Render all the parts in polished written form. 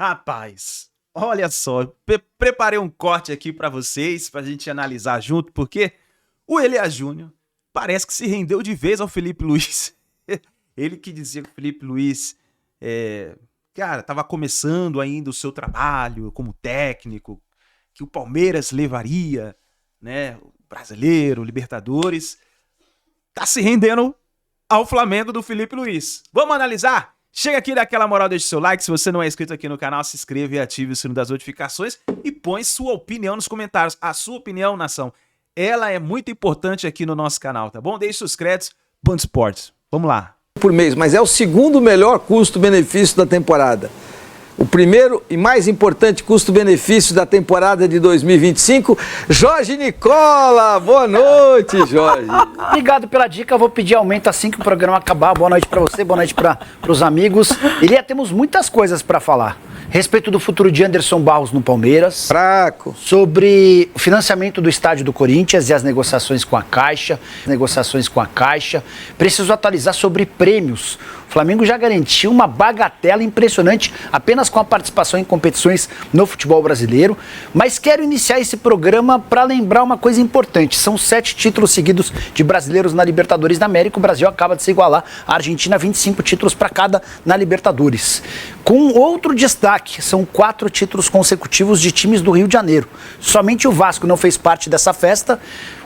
Rapaz, olha só, preparei um corte aqui pra vocês, pra gente analisar junto, porque o Elias Júnior parece que se rendeu de vez ao Felipe Luiz. Ele que dizia que o Felipe Luiz, cara, tava começando ainda o seu trabalho como técnico, que o Palmeiras levaria, né, o Brasileiro, Libertadores, tá se rendendo ao Flamengo do Felipe Luiz. Vamos analisar? Chega aqui, dá aquela moral, deixa o seu like. Se você não é inscrito aqui no canal, se inscreva e ative o sino das notificações e põe sua opinião nos comentários. A sua opinião, nação, ela é muito importante aqui no nosso canal, tá bom? Deixe os créditos, Band Esportes. Vamos lá. Por mês, mas é o segundo melhor custo-benefício da temporada. O primeiro e mais importante custo-benefício da temporada de 2025, Jorge Nicola. Boa noite, Jorge. Obrigado pela dica, eu vou pedir aumento assim que o programa acabar. Boa noite para você, boa noite para os amigos. Ilia, temos muitas coisas para falar. Respeito do futuro de Anderson Barros no Palmeiras. Fraco. Sobre o financiamento do estádio do Corinthians e as negociações com a Caixa. Preciso atualizar sobre prêmios. O Flamengo já garantiu uma bagatela impressionante apenas com a participação em competições no futebol brasileiro. Mas quero iniciar esse programa para lembrar uma coisa importante. São 7 títulos seguidos de brasileiros na Libertadores da América. O Brasil acaba de se igualar à Argentina, 25 títulos para cada na Libertadores. Com outro destaque, são 4 títulos consecutivos de times do Rio de Janeiro. Somente o Vasco não fez parte dessa festa.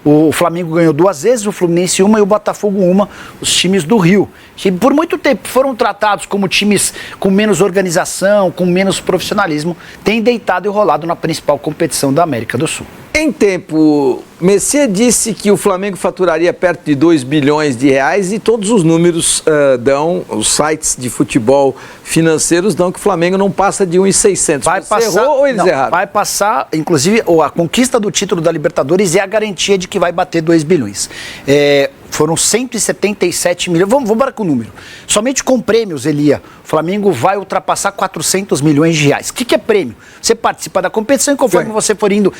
O Flamengo ganhou 2 vezes, o Fluminense 1 e o Botafogo 1, os times do Rio. Que por muito tempo foram tratados como times com menos organização, com menos profissionalismo, têm deitado e rolado na principal competição da América do Sul. Em tempo, Messias disse que o Flamengo faturaria perto de 2 bilhões de reais e todos os números dão, os sites de futebol financeiros dão que o Flamengo não passa de 1.600. Vai passar, errou ou eles erraram? Vai passar, inclusive, a conquista do título da Libertadores é a garantia de que vai bater 2 bilhões. Foram 177 milhões, vamos embora com o número. Somente com prêmios, Elia, o Flamengo vai ultrapassar 400 milhões de reais. O que é prêmio? Você participa da competição e conforme você for indo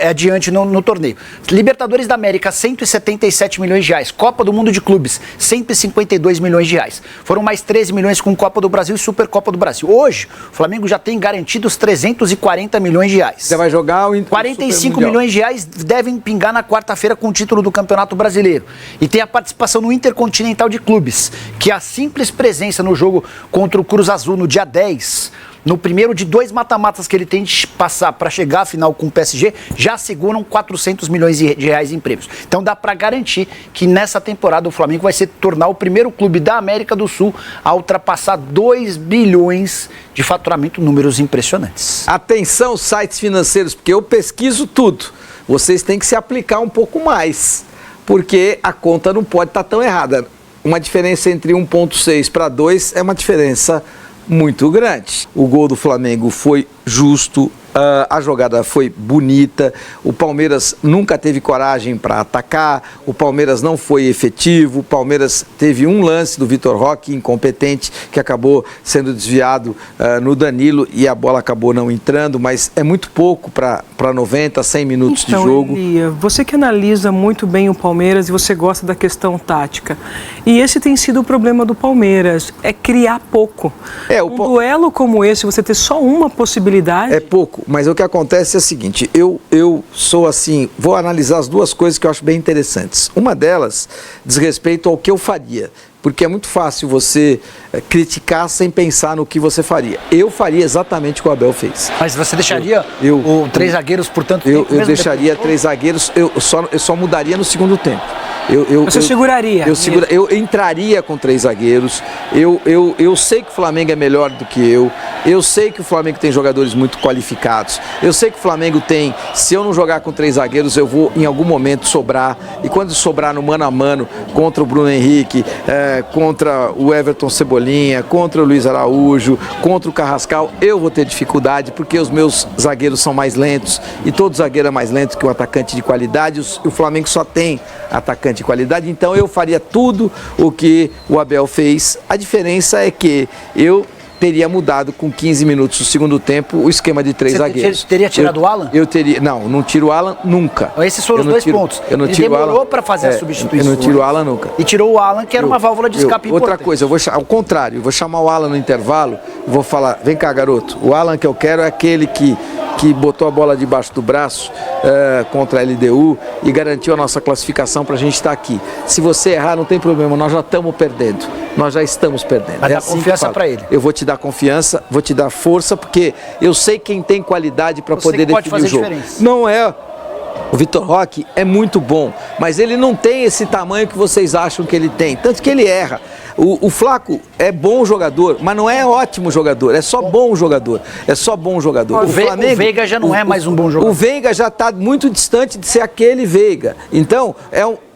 adiante no torneio. Libertadores da América, 177 milhões de reais. Copa do Mundo de Clubes, 152 milhões de reais. Foram mais 13 milhões com Copa do Brasil e Supercopa do Brasil. Hoje, o Flamengo já tem garantidos 340 milhões de reais. Você vai jogar o 45 milhões de reais devem pingar na quarta-feira com o título do Campeonato Brasileiro. E tem a participação no Intercontinental de Clubes, que a simples presença no jogo contra o Cruz Azul no dia 10, no primeiro de 2 mata-matas que ele tem de passar para chegar à final com o PSG, já seguram 400 milhões de reais em prêmios. Então dá para garantir que nessa temporada o Flamengo vai se tornar o primeiro clube da América do Sul a ultrapassar 2 bilhões de faturamento, números impressionantes. Atenção, sites financeiros, porque eu pesquiso tudo. Vocês têm que se aplicar um pouco mais, porque a conta não pode estar tão errada. Uma diferença entre 1,6 para 2 é uma diferença muito grande. O gol do Flamengo foi justo, a jogada foi bonita, o Palmeiras nunca teve coragem para atacar, o Palmeiras não foi efetivo, o Palmeiras teve um lance do Vitor Roque, incompetente, que acabou sendo desviado no Danilo e a bola acabou não entrando, mas é muito pouco para 90, 100 minutos de jogo. Elia, você que analisa muito bem o Palmeiras e você gosta da questão tática, e esse tem sido o problema do Palmeiras, é criar pouco. Duelo como esse, você ter só uma possibilidade... É pouco. Mas o que acontece é o seguinte, eu sou assim, vou analisar as 2 coisas que eu acho bem interessantes. Uma delas diz respeito ao que eu faria, porque é muito fácil você criticar sem pensar no que você faria. Eu faria exatamente o que o Abel fez. Mas você deixaria 3 zagueiros por tanto tempo? Eu deixaria 3 zagueiros, eu só mudaria no segundo tempo. Você seguraria? Eu entraria com 3 zagueiros. Eu sei que o Flamengo é melhor do que eu sei que o Flamengo tem jogadores muito qualificados. Eu sei que o Flamengo tem, se eu não jogar com 3 zagueiros, eu vou em algum momento sobrar. E quando sobrar no mano a mano contra o Bruno Henrique, contra o Everton Cebolinha, contra o Luiz Araújo, contra o Carrascal, eu vou ter dificuldade porque os meus zagueiros são mais lentos e todo zagueiro é mais lento que um atacante de qualidade. O Flamengo só tem atacante de qualidade, então eu faria tudo o que o Abel fez. A diferença é que eu teria mudado com 15 minutos do segundo tempo o esquema de 3 zagueiros. Você teria tirado o Alan? Eu teria. Não tiro o Alan nunca. Esses foram os 2 pontos. Eu não Ele tiro demorou Alan, para fazer a substituição. Eu não tiro o Alan nunca. E tirou o Alan, que era uma válvula de escape importante. Outra coisa, ao contrário, eu vou chamar o Alan no intervalo, vou falar, vem cá, garoto, o Alan que eu quero é aquele que botou a bola debaixo do braço contra a LDU e garantiu a nossa classificação para a gente estar aqui. Se você errar, não tem problema, nós já estamos perdendo. Nós já estamos perdendo. Vai dar confiança para ele. Eu vou te dar confiança, vou te dar força, porque eu sei quem tem qualidade para poder definir o jogo. Diferença. Não é... O Vitor Roque é muito bom, mas ele não tem esse tamanho que vocês acham que ele tem, tanto que ele erra. O Flaco é bom jogador, mas não é ótimo jogador, é só bom jogador. É só bom jogador. O Veiga já não é mais um bom jogador. O Veiga já está muito distante de ser aquele Veiga. Então,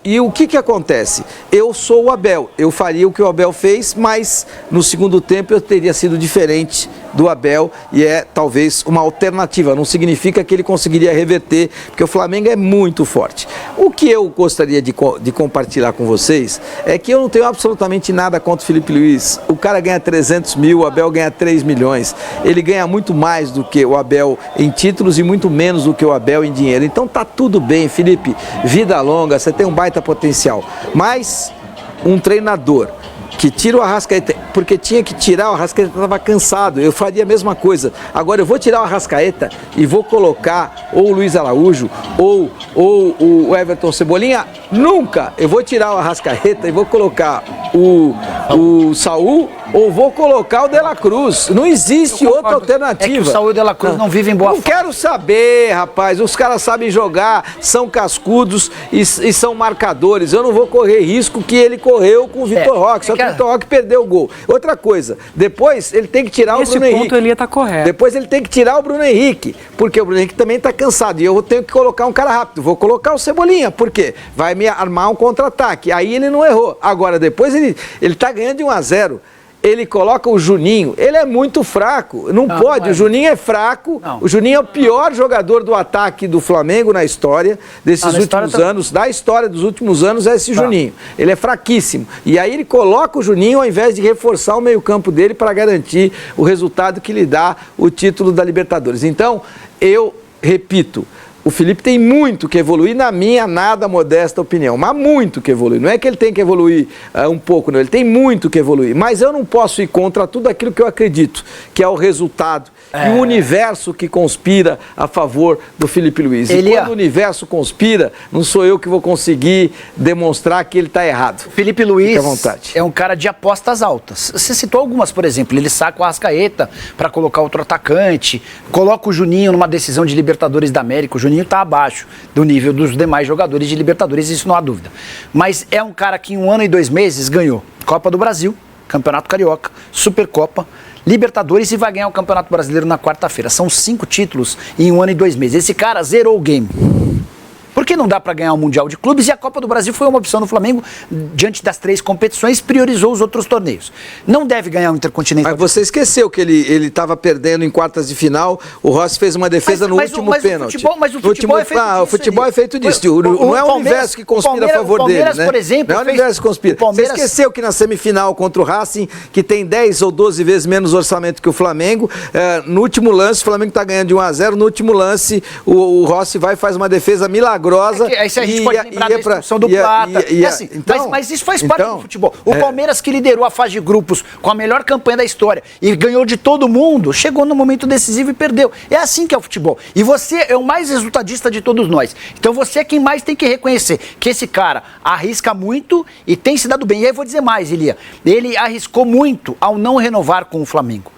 e o que acontece? Eu sou o Abel, eu faria o que o Abel fez, mas no segundo tempo eu teria sido diferente do Abel e é talvez uma alternativa, não significa que ele conseguiria reverter, porque o Flamengo é muito forte. O que eu gostaria de compartilhar com vocês é que eu não tenho absolutamente nada contra o Felipe Luiz. O cara ganha 300 mil, o Abel ganha 3 milhões. Ele ganha muito mais do que o Abel em títulos e muito menos do que o Abel em dinheiro. Então tá tudo bem, Felipe, vida longa, você tem um baita potencial. Mas um treinador que tira o Arrascaeta, porque tinha que tirar, o Arrascaeta estava cansado, eu faria a mesma coisa. Agora eu vou tirar o Arrascaeta e vou colocar ou o Luiz Araújo ou o Everton Cebolinha? Nunca! Eu vou tirar o Arrascaeta e vou colocar o Saul ou vou colocar o De La Cruz. Não existe outra alternativa. É que o Saul e o De La Cruz não vivem boa forma. Não quero saber, rapaz. Os caras sabem jogar, são cascudos e são marcadores. Eu não vou correr risco que ele correu com o Vitor Roque. Só que o Vitor Roque perdeu o gol. Outra coisa, depois ele tem que tirar o Bruno Henrique. Esse ponto ele tá correto. Depois ele tem que tirar o Bruno Henrique, porque o Bruno Henrique também tá cansado. E eu tenho que colocar um cara rápido. Vou colocar o Cebolinha, por quê? Vai me armar um contra-ataque. Aí ele não errou. Agora, depois ele tá ganhando de 1-0. Ele coloca o Juninho, ele é muito fraco, não pode, o Juninho é fraco, o Juninho é o pior jogador do ataque do Flamengo na história desses últimos anos, da história dos últimos anos é esse Juninho, ele é fraquíssimo, e aí ele coloca o Juninho ao invés de reforçar o meio campo dele para garantir o resultado que lhe dá o título da Libertadores. Então, eu repito, o Felipe tem muito que evoluir, na minha nada modesta opinião, mas muito que evoluir. Não é que ele tem que evoluir um pouco, não. Ele tem muito que evoluir. Mas eu não posso ir contra tudo aquilo que eu acredito, que é o resultado e o universo que conspira a favor do Felipe Luiz. E quando o universo conspira, não sou eu que vou conseguir demonstrar que ele está errado. Felipe Luiz é um cara de apostas altas. Você citou algumas, por exemplo, ele saca o Arrascaeta para colocar outro atacante, coloca o Juninho numa decisão de Libertadores da América. O Juninho está abaixo do nível dos demais jogadores de Libertadores, isso não há dúvida. Mas é um cara que em 1 ano e 2 meses ganhou Copa do Brasil, Campeonato Carioca, Supercopa, Libertadores e vai ganhar o Campeonato Brasileiro na quarta-feira. São 5 títulos em 1 ano e 2 meses. Esse cara zerou o game. Porque não dá para ganhar o Mundial de Clubes e a Copa do Brasil foi uma opção do Flamengo diante das 3 competições, priorizou os outros torneios. Não deve ganhar o Intercontinental. Mas você esqueceu que ele estava perdendo em quartas de final, o Rossi fez uma defesa no último pênalti. O futebol é feito disso. O futebol é feito disso. Não é o universo que conspira a favor dele, né? Por exemplo, não é o universo que conspira. Você esqueceu que na semifinal contra o Racing, que tem 10 ou 12 vezes menos orçamento que o Flamengo, no último lance, o Flamengo está ganhando de 1-0, no último lance, o Rossi vai e faz uma defesa milagrosa. Aí a gente pode lembrar da expulsão do Plata. Mas isso faz parte do futebol. O Palmeiras, que liderou a fase de grupos com a melhor campanha da história e ganhou de todo mundo, chegou no momento decisivo e perdeu. É assim que é o futebol. E você é o mais resultadista de todos nós. Então você é quem mais tem que reconhecer que esse cara arrisca muito e tem se dado bem. E aí eu vou dizer mais, Elia. Ele arriscou muito ao não renovar com o Flamengo.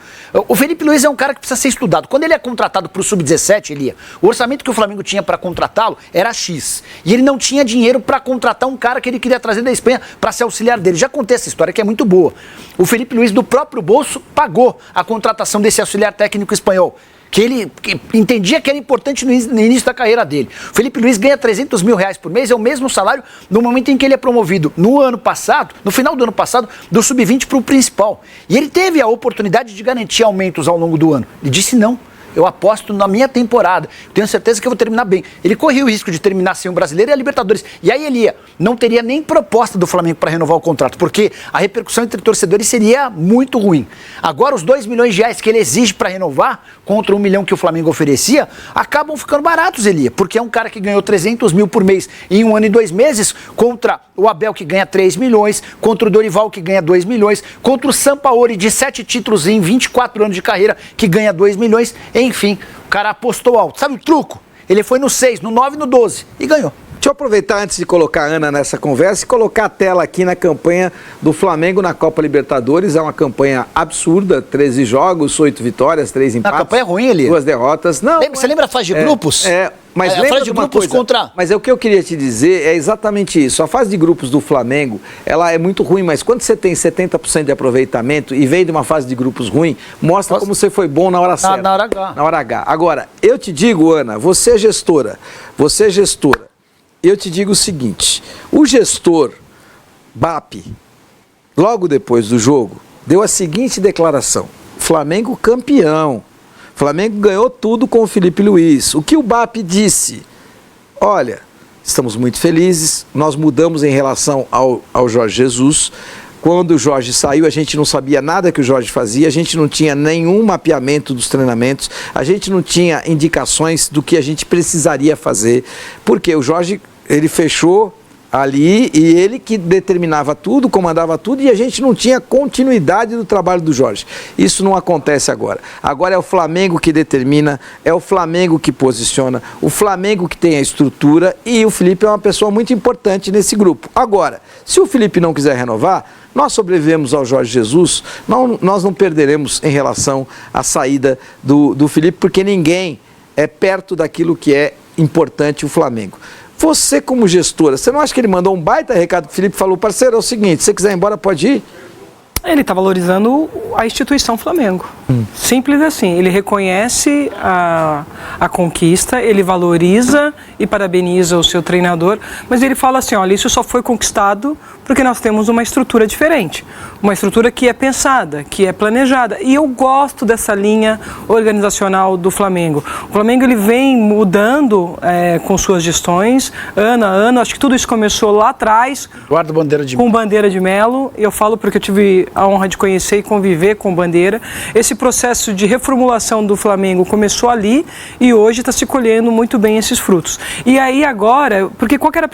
O Felipe Luiz é um cara que precisa ser estudado. Quando ele é contratado para o Sub-17, Elia, o orçamento que o Flamengo tinha para contratá-lo era X. E ele não tinha dinheiro para contratar um cara que ele queria trazer da Espanha para ser auxiliar dele. Já contei essa história que é muito boa. O Felipe Luiz, do próprio bolso, pagou a contratação desse auxiliar técnico espanhol, que ele entendia que era importante no início da carreira dele. O Felipe Luiz ganha 300 mil reais por mês, é o mesmo salário no momento em que ele é promovido no ano passado, no final do ano passado, do Sub-20 para o principal. E ele teve a oportunidade de garantir aumentos ao longo do ano. Ele disse não. eu aposto na minha temporada. Tenho certeza que eu vou terminar bem. Ele corria o risco de terminar sem o Brasileiro e a Libertadores. E aí ele não teria nem proposta do Flamengo para renovar o contrato, porque a repercussão entre torcedores seria muito ruim. Agora, os 2 milhões de reais que ele exige para renovar, contra 1 milhão que o Flamengo oferecia, acabam ficando baratos, Elia, porque é um cara que ganhou 300 mil por mês em 1 ano e 2 meses, contra o Abel, que ganha 3 milhões, contra o Dorival, que ganha 2 milhões, contra o Sampaoli, de 7 títulos em 24 anos de carreira, que ganha 2 milhões, enfim, o cara apostou alto. Sabe o truco? Ele foi no 6, no 9 e no 12 e ganhou. Deixa eu aproveitar antes de colocar a Ana nessa conversa e colocar a tela aqui na campanha do Flamengo na Copa Libertadores. É uma campanha absurda, 13 jogos, 8 vitórias, 3 empates. A campanha é ruim, Elia. 2 derrotas. Não, você lembra a fase de grupos? Mas lembra de uma coisa, mas o que eu queria te dizer é exatamente isso. A fase de grupos do Flamengo, ela é muito ruim, mas quando você tem 70% de aproveitamento e vem de uma fase de grupos ruim, mostra como você foi bom na hora certa. Na hora H. Na hora H. Agora, eu te digo, Ana, você é gestora, eu te digo o seguinte, o gestor BAP, logo depois do jogo, deu a seguinte declaração: Flamengo campeão. Flamengo ganhou tudo com o Felipe Luiz. O que o BAP disse? Olha, estamos muito felizes, nós mudamos em relação ao Jorge Jesus. Quando o Jorge saiu, a gente não sabia nada que o Jorge fazia, a gente não tinha nenhum mapeamento dos treinamentos, a gente não tinha indicações do que a gente precisaria fazer, porque o Jorge, ele fechou ali e ele que determinava tudo, comandava tudo, e a gente não tinha continuidade do trabalho do Jorge. Isso não acontece agora. Agora é o Flamengo que determina, é o Flamengo que posiciona, o Flamengo que tem a estrutura, e o Felipe é uma pessoa muito importante nesse grupo. Agora, se o Felipe não quiser renovar, nós sobrevivemos ao Jorge Jesus, nós não perderemos em relação à saída do Felipe, porque ninguém é perto daquilo que é importante o Flamengo. Você, como gestora, você não acha que ele mandou um baita recado pro Felipe e falou: parceiro, é o seguinte, se você quiser ir embora, pode ir? Ele está valorizando a instituição Flamengo. Simples assim. Ele reconhece a conquista, ele valoriza e parabeniza o seu treinador, mas ele fala assim: olha, isso só foi conquistado porque nós temos uma estrutura diferente. Uma estrutura que é pensada, que é planejada. E eu gosto dessa linha organizacional do Flamengo. O Flamengo, ele vem mudando com suas gestões, ano a ano. Acho que tudo isso começou lá atrás. Eduardo Bandeira de com Bandeira de Melo. Eu falo porque eu tive a honra de conhecer e conviver com Bandeira. Esse processo de reformulação do Flamengo começou ali e hoje está se colhendo muito bem esses frutos. E aí agora, porque qual que era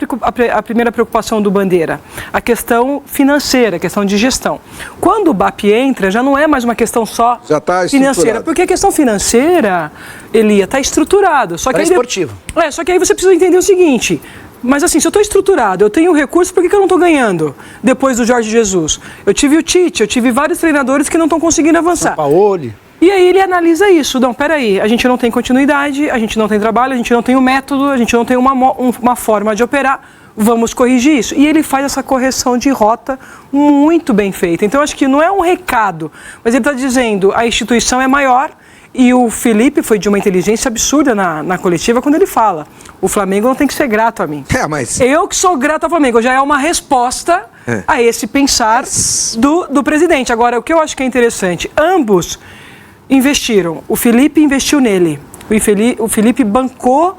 a primeira preocupação do Bandeira? A questão financeira, a questão de gestão. Quando o BAP entra, já não é mais uma questão só financeira, porque a questão financeira, Elia, está estruturada. Só que esportivo. Só que aí você precisa entender o seguinte: mas assim, se eu estou estruturado, eu tenho recurso, por que eu não estou ganhando depois do Jorge Jesus? Eu tive o Tite, eu tive vários treinadores que não estão conseguindo avançar. Sampaoli. E aí ele analisa isso. Não, peraí, a gente não tem continuidade, a gente não tem trabalho, a gente não tem um método, a gente não tem uma forma de operar. Vamos corrigir isso. E ele faz essa correção de rota muito bem feita. Então, acho que não é um recado, mas ele está dizendo: a instituição é maior. E o Felipe foi de uma inteligência absurda na coletiva quando ele fala: o Flamengo não tem que ser grato a mim. Eu que sou grato ao Flamengo. Já é uma resposta a esse pensar do presidente. Agora, o que eu acho que é interessante, ambos investiram. O Felipe investiu nele. O Felipe bancou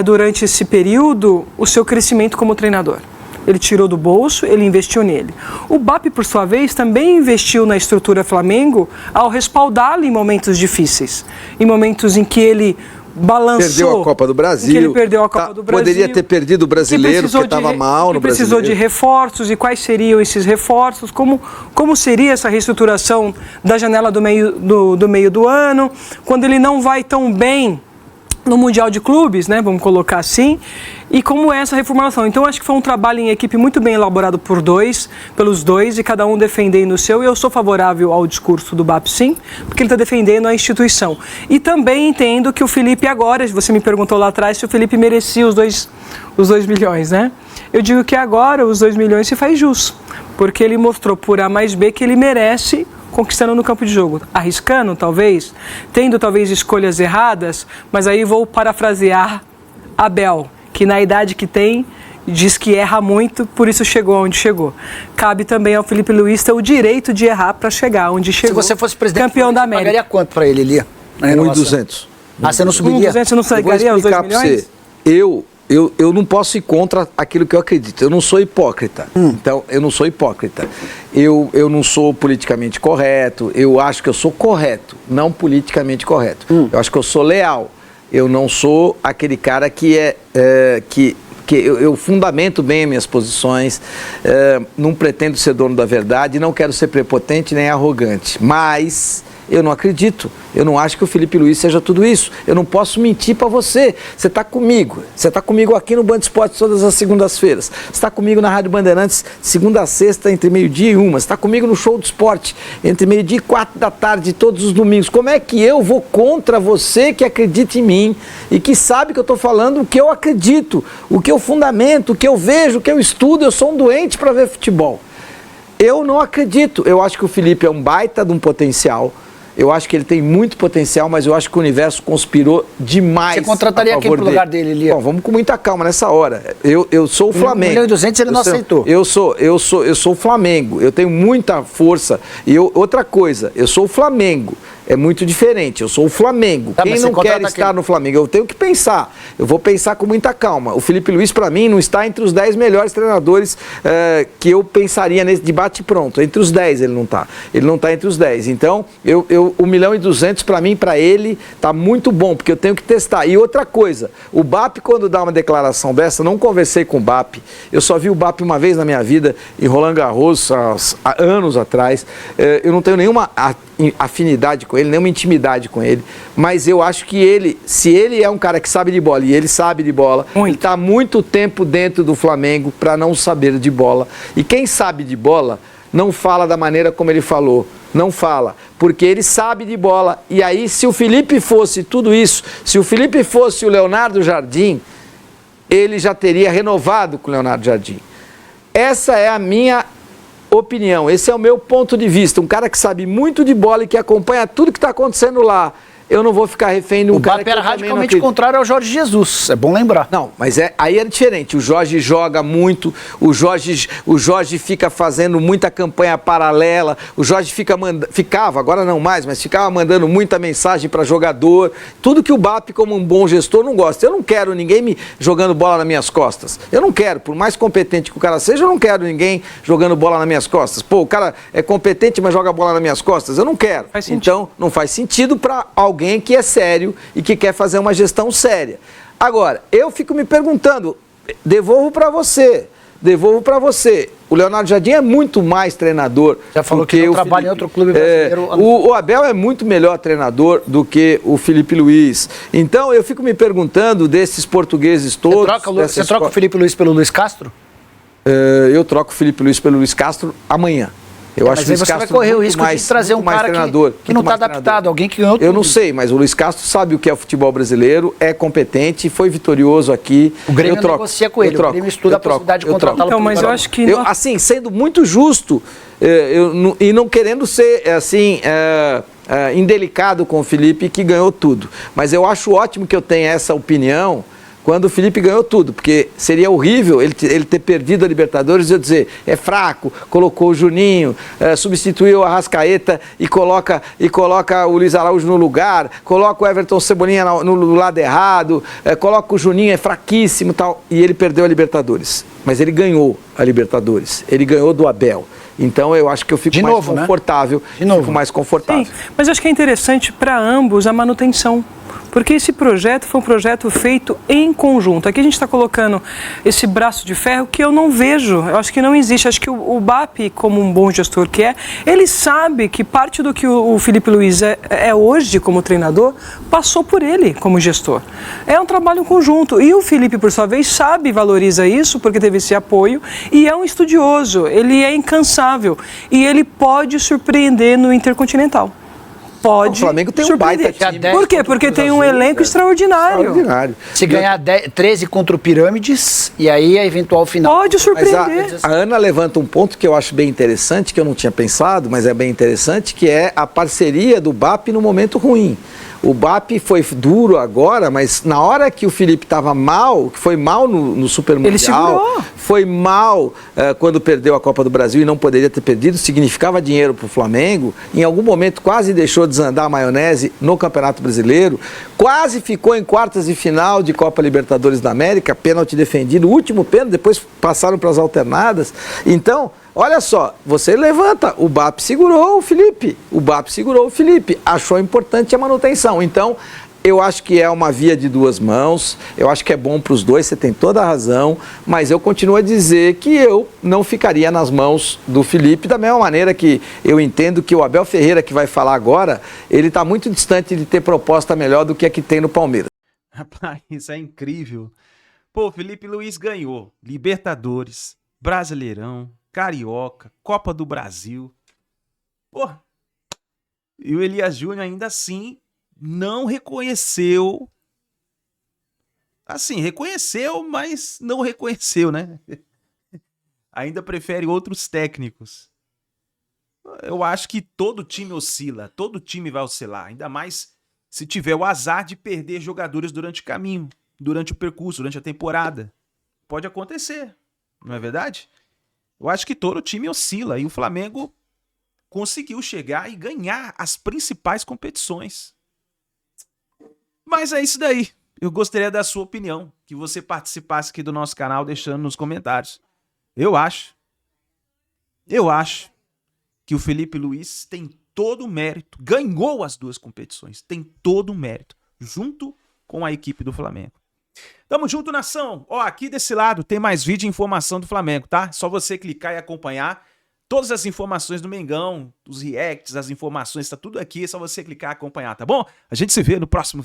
durante esse período o seu crescimento como treinador. Ele tirou do bolso, ele investiu nele. O BAP, por sua vez, também investiu na estrutura Flamengo ao respaldá-lo em momentos difíceis. Em momentos em que ele balançou. Perdeu a Copa do Brasil. Que ele perdeu a Copa do Brasil. Poderia ter perdido o brasileiro, porque estava mal no Brasileiro. Precisou de reforços, e quais seriam esses reforços? Como seria essa reestruturação da janela do meio do ano? Quando ele não vai tão bem no Mundial de Clubes, né, vamos colocar assim, e como é essa reformulação. Então, acho que foi um trabalho em equipe muito bem elaborado pelos dois, e cada um defendendo o seu. E eu sou favorável ao discurso do BAP, sim, porque ele está defendendo a instituição. E também entendo que o Felipe agora, você me perguntou lá atrás se o Felipe merecia os 2 milhões, né? Eu digo que agora os 2 milhões se faz jus, porque ele mostrou por A mais B que ele merece, conquistando no campo de jogo, arriscando talvez, tendo talvez escolhas erradas, mas aí vou parafrasear Abel, que na idade que tem, diz que erra muito, por isso chegou onde chegou. Cabe também ao Felipe Luiz ter o direito de errar para chegar onde chegou. Se você fosse presidente, campeão da América. Pagaria quanto para ele, Elia? 1.200. Você não subiria? 1.200 você não sairia aos 2 milhões? Eu não posso ir contra aquilo que eu acredito. Eu não sou hipócrita. Então, eu não sou hipócrita. Eu não sou politicamente correto. Eu acho que eu sou correto, não politicamente correto. Eu acho que eu sou leal. Eu não sou aquele cara que eu fundamento bem as minhas posições, não pretendo ser dono da verdade, não quero ser prepotente nem arrogante, mas eu não acredito, eu não acho que o Felipe Luiz seja tudo isso, eu não posso mentir para você, você está comigo aqui no Band Esportes todas as segundas-feiras, você está comigo na Rádio Bandeirantes segunda a sexta entre 12h e 1h, você está comigo no Show do Esporte entre 12h e 4 da tarde todos os domingos, como é que eu vou contra você que acredita em mim e que sabe que eu estou falando o que eu acredito, o que eu fundamento, o que eu vejo, o que eu estudo, eu sou um doente para ver futebol. Eu não acredito, eu acho que o Felipe é um baita de um potencial. Eu acho que ele tem muito potencial, mas eu acho que o universo conspirou demais. Você contrataria quem pro lugar dele, Lia? Bom, vamos com muita calma nessa hora. Eu sou o Flamengo. 1.200.000 ele não aceitou. Eu sou o Flamengo. Eu tenho muita força. E outra coisa, eu sou o Flamengo. É muito diferente. Eu sou o Flamengo. Quem não quer estar no Flamengo? Eu tenho que pensar. Eu vou pensar com muita calma. O Felipe Luiz, para mim, não está entre os 10 melhores treinadores que eu pensaria nesse debate pronto. Entre os 10 ele não está. Ele não está entre os 10. Então, 1.200.000 para mim, para ele, está muito bom, porque eu tenho que testar. E outra coisa, o BAP, quando dá uma declaração dessa, eu não conversei com o BAP. Eu só vi o BAP uma vez na minha vida, em Roland Garros, há anos atrás. Eu não tenho nenhuma afinidade com ele, nenhuma intimidade com ele, mas eu acho que ele, se ele é um cara que sabe de bola, e ele sabe de bola, ele está há muito tempo dentro do Flamengo para não saber de bola, e quem sabe de bola não fala da maneira como ele falou, não fala, porque ele sabe de bola, e aí se o Felipe fosse tudo isso, se o Felipe fosse o Leonardo Jardim, ele já teria renovado com o Leonardo Jardim. Essa é a minha opinião, esse é o meu ponto de vista, um cara que sabe muito de bola e que acompanha tudo que está acontecendo lá. Eu não vou ficar refém de um cara que eu também não acredito. O BAP era radicalmente contrário ao Jorge Jesus, é bom lembrar. Não, mas aí é diferente, o Jorge joga muito, o Jorge fica fazendo muita campanha paralela, o Jorge ficava, agora não mais, mas ficava mandando muita mensagem para jogador, tudo que o BAP como um bom gestor não gosta. Eu não quero ninguém me jogando bola nas minhas costas, eu não quero, por mais competente que o cara seja, eu não quero ninguém jogando bola nas minhas costas. Pô, o cara é competente, mas joga bola nas minhas costas, eu não quero. Então, não faz sentido para alguém que é sério e que quer fazer uma gestão séria. Agora, eu fico me perguntando, devolvo para você, o Leonardo Jardim é muito mais treinador. Já falou que não trabalha em outro clube brasileiro. O Abel é muito melhor treinador do que o Felipe Luiz. Então, eu fico me perguntando desses portugueses todos... Você troca o Felipe Luiz pelo Luiz Castro? Eu troco o Felipe Luiz pelo Luiz Castro amanhã. Eu acho que o Luiz Castro vai correr o risco de trazer um cara que não está adaptado, alguém que ganhou tudo. Eu não sei, mas o Luiz Castro sabe o que é o futebol brasileiro, é competente, foi vitorioso aqui. O Grêmio negocia com ele, o Grêmio estuda a possibilidade de contratá-lo. Então, mas eu acho que... assim, sendo muito justo e não querendo ser, assim... indelicado com o Felipe, que ganhou tudo. Mas eu acho ótimo que eu tenha essa opinião quando o Felipe ganhou tudo, porque seria horrível ele ter perdido a Libertadores e eu dizer, é fraco, colocou o Juninho, substituiu a Arrascaeta e coloca o Luiz Araújo no lugar, coloca o Everton Cebolinha no lado errado, coloca o Juninho, é fraquíssimo e tal, e ele perdeu a Libertadores. Mas ele ganhou a Libertadores, ele ganhou do Abel. Então eu acho que eu fico mais confortável. Fico mais confortável. Sim, mas eu acho que é interessante para ambos a manutenção. Porque esse projeto foi um projeto feito em conjunto. Aqui a gente está colocando esse braço de ferro que eu não vejo, eu acho que não existe. Acho que o BAP, como um bom gestor que é, ele sabe que parte do que o Felipe Luiz é hoje como treinador, passou por ele como gestor. É um trabalho em conjunto. E o Felipe, por sua vez, sabe e valoriza isso, porque teve esse apoio, e é um estudioso, ele é incansável. E ele pode surpreender no Intercontinental. Pode. O Flamengo tem um baita time. Por quê? Porque tem um elenco extraordinário. Se ganhar 13 contra o Pirâmides, e aí a eventual final. Pode surpreender. A Ana levanta um ponto que eu acho bem interessante, que eu não tinha pensado, mas é bem interessante, que é a parceria do BAP no momento ruim. O BAP foi duro agora, mas na hora que o Felipe estava mal, que foi mal no Super Mundial, foi mal quando perdeu a Copa do Brasil e não poderia ter perdido, significava dinheiro para o Flamengo, em algum momento quase deixou desandar a maionese no Campeonato Brasileiro, quase ficou em quartas de final de Copa Libertadores da América, pênalti defendido, último pênalti, depois passaram para as alternadas. Então, olha só, você levanta, o BAP segurou o Felipe, achou importante a manutenção. Então, eu acho que é uma via de duas mãos, eu acho que é bom para os dois, você tem toda a razão, mas eu continuo a dizer que eu não ficaria nas mãos do Felipe, da mesma maneira que eu entendo que o Abel Ferreira, que vai falar agora, ele está muito distante de ter proposta melhor do que a que tem no Palmeiras. Rapaz, isso é incrível. Pô, o Felipe Luiz ganhou Libertadores, Brasileirão, Carioca, Copa do Brasil. Pô, e o Elias Júnior ainda assim não reconheceu. Assim, reconheceu, mas não reconheceu, né? Ainda prefere outros técnicos. Eu acho que todo time oscila, todo time vai oscilar, ainda mais se tiver o azar de perder jogadores durante o caminho, durante o percurso, durante a temporada. Pode acontecer, não é verdade? Eu acho que todo time oscila e o Flamengo conseguiu chegar e ganhar as principais competições. Mas é isso daí. Eu gostaria da sua opinião, que você participasse aqui do nosso canal deixando nos comentários. Eu acho que o Felipe Luiz tem todo o mérito, ganhou as duas competições, tem todo o mérito, junto com a equipe do Flamengo. Tamo junto, nação. Ó, aqui desse lado tem mais vídeo e informação do Flamengo, tá? Só você clicar e acompanhar todas as informações do Mengão, os reacts, as informações, tá tudo aqui, é só você clicar e acompanhar, tá bom? A gente se vê no próximo